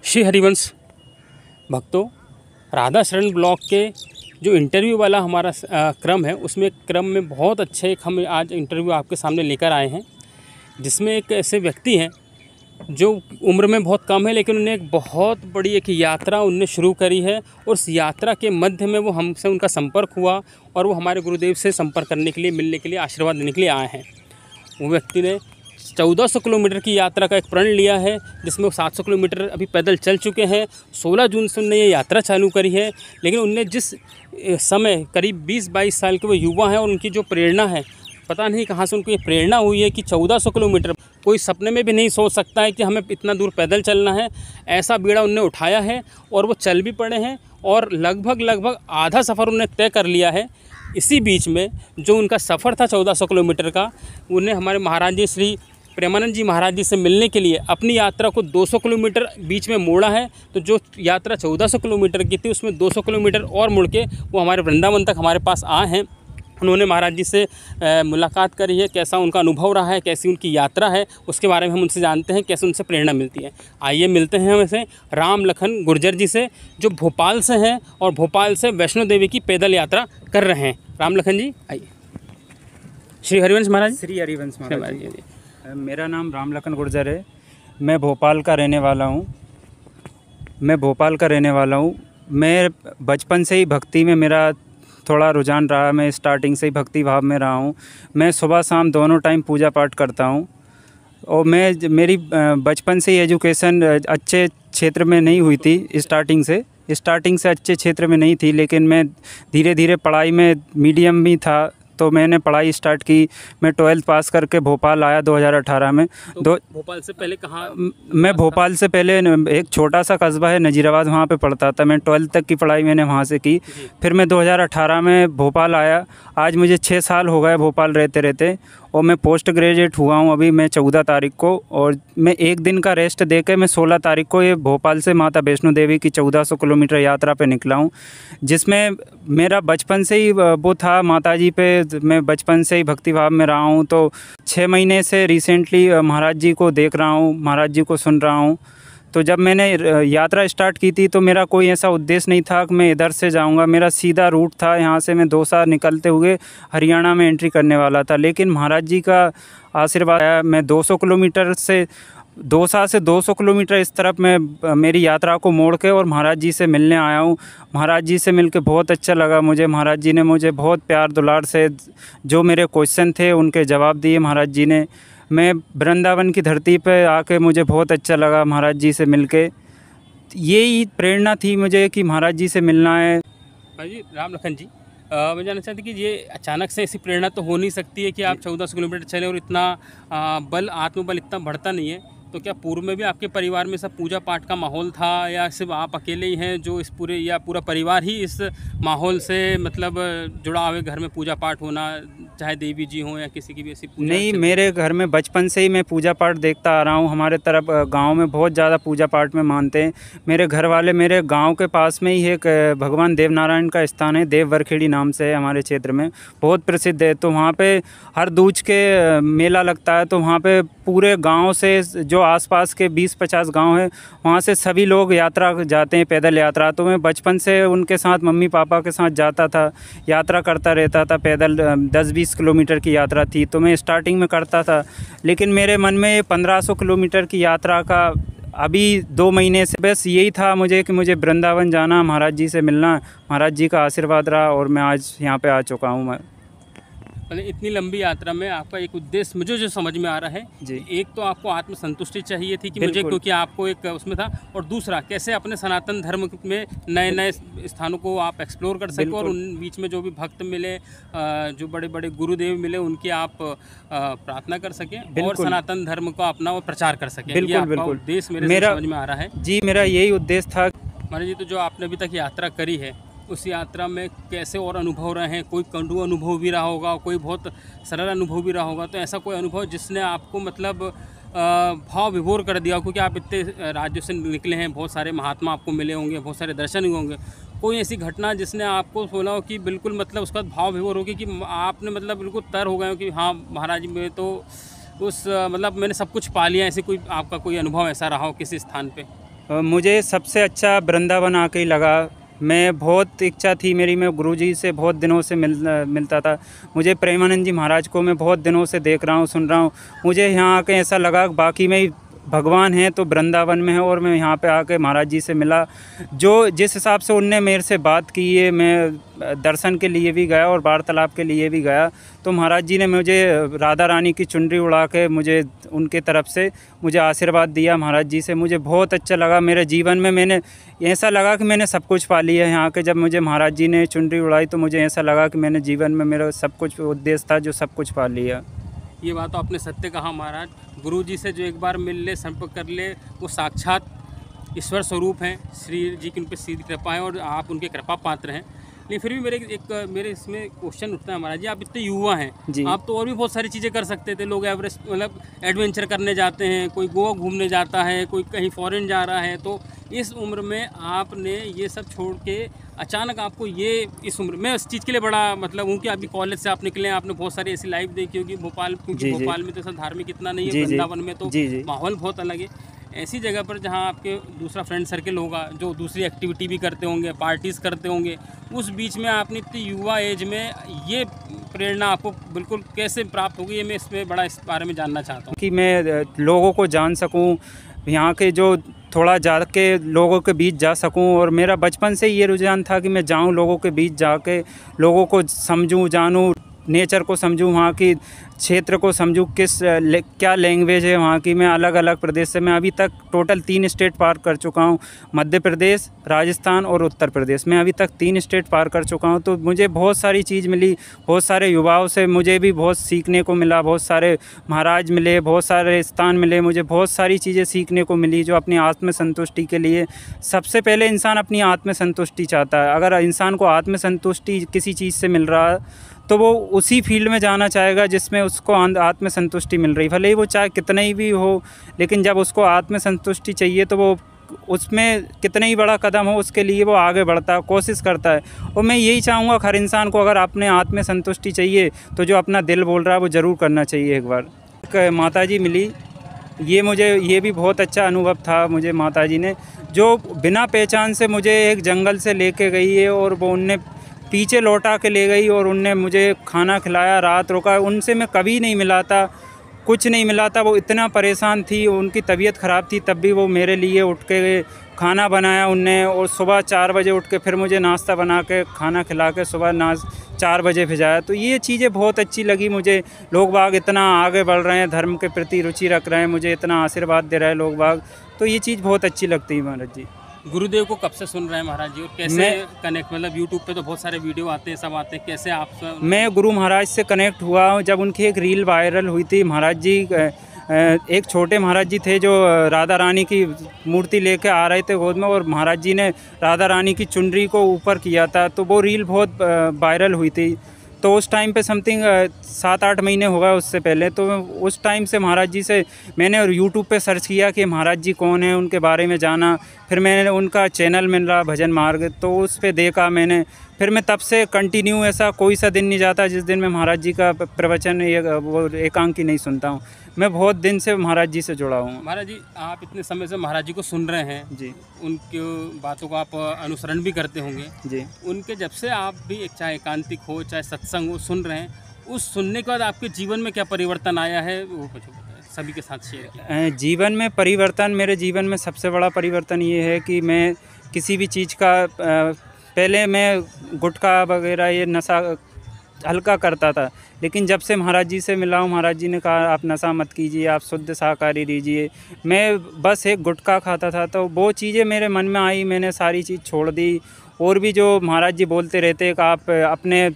श्री हरिवंश भक्तों, राधा शरण ब्लॉक के जो इंटरव्यू वाला हमारा क्रम है, उसमें क्रम में बहुत अच्छे एक हम आज इंटरव्यू आपके सामने लेकर आए हैं, जिसमें एक ऐसे व्यक्ति हैं जो उम्र में बहुत कम है, लेकिन उन्हें एक बहुत बड़ी एक यात्रा उनने शुरू करी है और उस यात्रा के मध्य में वो हमसे उनका संपर्क हुआ और वो हमारे गुरुदेव से संपर्क करने के लिए, मिलने के लिए, आशीर्वाद देने के लिए आए हैं। वो व्यक्ति ने 1400 किलोमीटर की यात्रा का एक प्रण लिया है, जिसमें वो 700 किलोमीटर अभी पैदल चल चुके हैं। 16 जून से उन्होंने ये यात्रा चालू करी है, लेकिन उनने जिस समय करीब 20-22 साल के वो युवा हैं और उनकी जो प्रेरणा है, पता नहीं कहाँ से उनको ये प्रेरणा हुई है कि 1400 किलोमीटर कोई सपने में भी नहीं सोच सकता है कि हमें इतना दूर पैदल चलना है। ऐसा बीड़ा उनने उठाया है और वो चल भी पड़े हैं और लगभग आधा सफ़र उन्हें तय कर लिया है। इसी बीच में जो उनका सफ़र था 1400 किलोमीटर का, उन्हें हमारे महाराज जी श्री प्रेमानंद जी महाराज जी से मिलने के लिए अपनी यात्रा को 200 किलोमीटर बीच में मोड़ा है। तो जो यात्रा 1400 किलोमीटर की थी, उसमें 200 किलोमीटर और मुड़ के वो हमारे वृंदावन तक हमारे पास आए हैं। उन्होंने महाराज जी से मुलाकात करी है, कैसा उनका अनुभव रहा है, कैसी उनकी यात्रा है, उसके बारे में हम उनसे जानते हैं, कैसे उनसे प्रेरणा मिलती है। आइए मिलते हैं हम से राम लखन गुर्जर जी से, जो भोपाल से हैं और भोपाल से वैष्णो देवी की पैदल यात्रा कर रहे हैं। राम लखन जी आइए। श्री हरिवंश महाराज। श्री हरिवंश महाराज जी। मेरा नाम राम लखन गुर्जर है। मैं भोपाल का रहने वाला हूँ। मैं बचपन से ही भक्ति में मेरा थोड़ा रुझान रहा। मैं स्टार्टिंग से ही भक्ति भाव में रहा हूँ। मैं सुबह शाम दोनों टाइम पूजा पाठ करता हूँ और मेरी बचपन से ही एजुकेशन अच्छे क्षेत्र में नहीं हुई थी। स्टार्टिंग से अच्छे क्षेत्र में नहीं थी, लेकिन मैं धीरे धीरे पढ़ाई में मीडियम भी था, तो मैंने पढ़ाई स्टार्ट की। मैं 12th पास करके भोपाल आया 2018 में। भोपाल से पहले कहाँ? मैं भोपाल से पहले एक छोटा सा कस्बा है नजीराबाद, वहाँ पे पढ़ता था। मैं 12th तक की पढ़ाई मैंने वहाँ से की। फिर मैं 2018 में भोपाल आया। आज मुझे 6 साल हो गए भोपाल रहते रहते, और मैं पोस्ट ग्रेजुएट हुआ हूँ अभी मैं 14 तारीख को। और मैं एक दिन का रेस्ट दे के मैं 16 तारीख को ये भोपाल से माता वैष्णो देवी की 1400 किलोमीटर यात्रा पे निकला हूँ, जिसमें मेरा बचपन से ही वो था माता जी पे। मैं बचपन से ही भक्ति भाव में रहा हूँ, तो 6 महीने से रिसेंटली महाराज जी को देख रहा हूँ, महाराज जी को सुन रहा हूँ। तो जब मैंने यात्रा स्टार्ट की थी तो मेरा कोई ऐसा उद्देश्य नहीं था कि मैं इधर से जाऊंगा। मेरा सीधा रूट था, यहाँ से मैं दौसा निकलते हुए हरियाणा में एंट्री करने वाला था, लेकिन महाराज जी का आशीर्वाद आया। मैं 200 किलोमीटर से दौसा से 200 किलोमीटर इस तरफ मैं मेरी यात्रा को मोड़ के और महाराज जी से मिलने आया हूँ। महाराज जी से मिलके बहुत अच्छा लगा मुझे। महाराज जी ने मुझे बहुत प्यार दुलार से जो मेरे क्वेश्चन थे उनके जवाब दिए महाराज जी ने। मैं वृंदावन की धरती पे आके मुझे बहुत अच्छा लगा महाराज जी से मिलके। यही प्रेरणा थी मुझे कि महाराज जी से मिलना है। जी राम लखन जी, मैं जानना चाहती कि ये अचानक से ऐसी प्रेरणा तो हो नहीं सकती है कि आप 1400 किलोमीटर चले और इतना आत्मबल इतना बढ़ता नहीं है। तो क्या पूर्व में भी आपके परिवार में सब पूजा पाठ का माहौल था, या सिर्फ आप अकेले ही हैं जो इस पूरे, या पूरा परिवार ही इस माहौल से मतलब जुड़ा हुआ, घर में पूजा पाठ होना, चाहे देवी जी हों या किसी की भी ऐसी पूजा? नहीं, मेरे घर में बचपन से ही मैं पूजा पाठ देखता आ रहा हूँ। हमारे तरफ गांव में बहुत ज़्यादा पूजा पाठ में मानते हैं। मेरे घर वाले, मेरे गांव के पास में ही एक भगवान देवनारायण का स्थान है, देव वरखेड़ी नाम से है, हमारे क्षेत्र में बहुत प्रसिद्ध है। तो वहाँ पे हर दूज के मेला लगता है, तो वहाँ पे पूरे गाँव से जो आसपास के 20-50 गांव हैं, वहाँ से सभी लोग यात्रा जाते हैं, पैदल यात्रा। तो मैं बचपन से उनके साथ, मम्मी पापा के साथ जाता था, यात्रा करता रहता था। पैदल 10-20 किलोमीटर की यात्रा थी, तो मैं स्टार्टिंग में करता था। लेकिन मेरे मन में 1500 किलोमीटर की यात्रा का अभी 2 महीने से बस यही था मुझे कि मुझे वृंदावन जाना, महाराज जी से मिलना। महाराज जी का आशीर्वाद रहा और मैं आज यहाँ पे आ चुका हूँ। मैं इतनी लंबी यात्रा में आपका एक उद्देश्य मुझे जो समझ में आ रहा है जी, एक तो आपको आत्मसंतुष्टि चाहिए थी कि मुझे, क्योंकि आपको एक उसमें था, और दूसरा कैसे अपने सनातन धर्म में नए नए स्थानों को आप एक्सप्लोर कर सकें, और उन बीच में जो भी भक्त मिले, जो बड़े बड़े गुरुदेव मिले, उनकी आप प्रार्थना कर सकें और सनातन धर्म को अपना और प्रचार कर सकें। बिल्कुल उद्देश्य मेरे समझ में आ रहा है जी। मेरा यही उद्देश्य था। महाराज जी, तो जो आपने अभी तक यात्रा करी है, उस यात्रा में कैसे और अनुभव रहे हैं? कोई कटु अनुभव भी रहा होगा, कोई बहुत सरल अनुभव भी रहा होगा। तो ऐसा कोई अनुभव जिसने आपको मतलब भाव विभोर कर दिया, क्योंकि आप इतने राज्यों से निकले हैं, बहुत सारे महात्मा आपको मिले होंगे, बहुत सारे दर्शन हुए होंगे। कोई ऐसी घटना जिसने आपको बोला हो कि बिल्कुल मतलब उसका भाव विभोर हो गया कि आपने मतलब बिल्कुल तर हो गए हो कि हाँ महाराज में तो उस मतलब मैंने सब कुछ पा लिया, ऐसे कोई आपका कोई अनुभव ऐसा रहा हो किसी स्थान पे? मुझे सबसे अच्छा वृंदावन आके ही लगा। मैं बहुत इच्छा थी मेरी, मैं गुरुजी से बहुत दिनों से मिलता था। मुझे प्रेमानंद जी महाराज को मैं बहुत दिनों से देख रहा हूँ, सुन रहा हूँ। मुझे यहाँ आके ऐसा लगा बाकी में ही भगवान है तो वृंदावन में है, और मैं यहाँ पे आके महाराज जी से मिला। जो जिस हिसाब से उनने मेरे से बात की है, मैं दर्शन के लिए भी गया और वार्तालाप के लिए भी गया, तो महाराज जी ने मुझे राधा रानी की चुनरी उड़ा के मुझे उनके तरफ से मुझे आशीर्वाद दिया महाराज जी से। मुझे बहुत अच्छा लगा। मेरे जीवन में मैंने ऐसा लगा कि मैंने सब कुछ पा लिया यहाँ के। जब मुझे महाराज जी ने चुनरी उड़ाई तो मुझे ऐसा लगा कि मैंने जीवन में मेरा सब कुछ उद्देश्य था जो सब कुछ पा लिया। ये बात तो आपने सत्य कहा महाराज। गुरु जी से जो एक बार मिल ले, संपर्क कर ले, वो साक्षात ईश्वर स्वरूप हैं। श्री जी की उन पर सीधी कृपा है और आप उनके कृपा पात्र हैं। लेकिन फिर भी मेरे इसमें क्वेश्चन उठता है महाराज जी, आप इतने युवा हैं, आप तो और भी बहुत सारी चीज़ें कर सकते थे। लोग एवरेस्ट मतलब एडवेंचर करने जाते हैं, कोई गोवा घूमने जाता है, कोई कहीं फॉरेन जा रहा है, तो इस उम्र में आपने ये सब छोड़ के अचानक आपको ये इस उम्र में इस चीज़ के लिए बड़ा मतलब हूँ कि अभी कॉलेज से आप निकले, आपने बहुत सारी ऐसी लाइफ देखी होगी भोपाल, क्योंकि भोपाल में तो सब धार्मिक इतना नहीं है, वृंदावन में तो माहौल बहुत अलग है। ऐसी जगह पर जहाँ आपके दूसरा फ्रेंड सर्किल होगा जो दूसरी एक्टिविटी भी करते होंगे, पार्टीज़ करते होंगे, उस बीच में आपने इतनी युवा एज में ये प्रेरणा आपको बिल्कुल कैसे प्राप्त होगी, ये मैं इसमें बड़ा इस बारे में जानना चाहता हूँ। कि मैं लोगों को जान सकूँ, यहाँ के जो थोड़ा जा के लोगों के बीच जा सकूं, और मेरा बचपन से ये रुझान था कि मैं जाऊं लोगों के बीच, जाके लोगों को समझूं, जानूं, नेचर को समझूं, वहाँ की क्षेत्र को समझूं, क्या लैंग्वेज है वहाँ की। मैं अलग अलग प्रदेश से, मैं अभी तक टोटल 3 स्टेट पार कर चुका हूँ, मध्य प्रदेश, राजस्थान और उत्तर प्रदेश। मैं अभी तक 3 स्टेट पार कर चुका हूँ। तो मुझे बहुत सारी चीज़ मिली, बहुत सारे युवाओं से मुझे भी बहुत सीखने को मिला, बहुत सारे महाराज मिले, बहुत सारे स्थान मिले, मुझे बहुत सारी चीज़ें सीखने को मिली जो अपनी आत्मसंतुष्टि के लिए। सबसे पहले इंसान अपनी आत्मसंतुष्टि चाहता है। अगर इंसान को आत्मसंतुष्टि किसी चीज़ से मिल रहा है तो वो उसी फील्ड में जाना चाहेगा जिसमें उसको आत्मसंतुष्टि मिल रही, भले ही वो चाहे कितना ही भी हो, लेकिन जब उसको आत्मसंतुष्टि चाहिए तो वो उसमें कितना ही बड़ा कदम हो उसके लिए वो आगे बढ़ता है, कोशिश करता है। और मैं यही चाहूँगा हर इंसान को, अगर अपने आत्मसंतुष्टि चाहिए तो जो अपना दिल बोल रहा है वो ज़रूर करना चाहिए। एक बार एक माताजी मिली, ये भी बहुत अच्छा अनुभव था। मुझे माताजी ने जो बिना पहचान से मुझे एक जंगल से लेके गई है और वो उनने पीछे लौटा के ले गई और उनने मुझे खाना खिलाया, रात रोका। उनसे मैं कभी नहीं मिला था, कुछ नहीं मिला था। वो इतना परेशान थी, उनकी तबीयत ख़राब थी, तब भी वो मेरे लिए उठ के खाना बनाया उनने, और सुबह 4 बजे उठ के फिर मुझे नाश्ता बना के खाना खिला के सुबह 4 बजे भिजाया। तो ये चीज़ें बहुत अच्छी लगी मुझे। लोग बाग इतना आगे बढ़ रहे हैं, धर्म के प्रति रुचि रख रहे हैं, मुझे इतना आशीर्वाद दे रहे हैं लोग बाग, तो ये चीज़ बहुत अच्छी लगती है महाराज जी। गुरुदेव को कब से सुन रहे हैं महाराज जी, और कैसे कनेक्ट, मतलब यूट्यूब पे तो बहुत सारे वीडियो आते हैं, सब आते हैं, कैसे आप? मैं गुरु महाराज से कनेक्ट हुआ हूँ जब उनकी एक रील वायरल हुई थी। महाराज जी एक छोटे महाराज जी थे जो राधा रानी की मूर्ति लेके आ रहे थे गोद में, और महाराज जी ने राधा रानी की चुनरी को ऊपर किया था, तो वो रील बहुत वायरल हुई थी। तो उस टाइम पे समथिंग 7-8 महीने हो गए उससे पहले। तो उस टाइम से महाराज जी से मैंने यूट्यूब पे सर्च किया कि महाराज जी कौन है, उनके बारे में जाना। फिर मैंने उनका चैनल मिल रहा भजन मार्ग, तो उस पर देखा मैंने। फिर मैं तब से कंटिन्यू, ऐसा कोई सा दिन नहीं जाता जिस दिन मैं महाराज जी का प्रवचन वो एकांकी नहीं सुनता हूँ। मैं बहुत दिन से महाराज जी से जुड़ा हूँ। महाराज जी, आप इतने समय से महाराज जी को सुन रहे हैं जी, उनकी बातों का आप अनुसरण भी करते होंगे जी। उनके जब से आप भी चाहे एकांतिक हो चाहे सत्संग हो सुन रहे हैं, उस सुनने के बाद आपके जीवन में क्या परिवर्तन आया है, वो कुछ सभी के साथ शेयर किया। जीवन में परिवर्तन, मेरे जीवन में सबसे बड़ा परिवर्तन ये है कि मैं किसी भी चीज़ का पहले मैं गुटखा वगैरह ये नशा हल्का करता था, लेकिन जब से महाराज जी से मिला हूँ, महाराज जी ने कहा आप नशा मत कीजिए, आप शुद्ध शाकाहारी रहिए। मैं बस एक गुटखा खाता था, तो वो चीज़ें मेरे मन में आई, मैंने सारी चीज़ छोड़ दी। और भी जो महाराज जी बोलते रहते कि आप अपने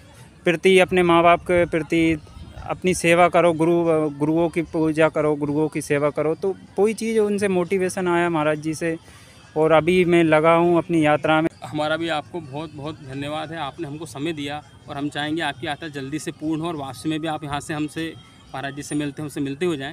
प्रति, अपने माँ बाप के प्रति अपनी सेवा करो, गुरुओं की पूजा करो, गुरुओं की सेवा करो, तो वही चीज़ उनसे मोटिवेशन आया महाराज जी से, और अभी मैं लगा हूँ अपनी यात्रा में। हमारा भी आपको बहुत बहुत धन्यवाद है, आपने हमको समय दिया, और हम चाहेंगे आपकी यात्रा जल्दी से पूर्ण हो और वापसी में भी आप यहाँ से हमसे महाराज जी से मिलते हो जाएं।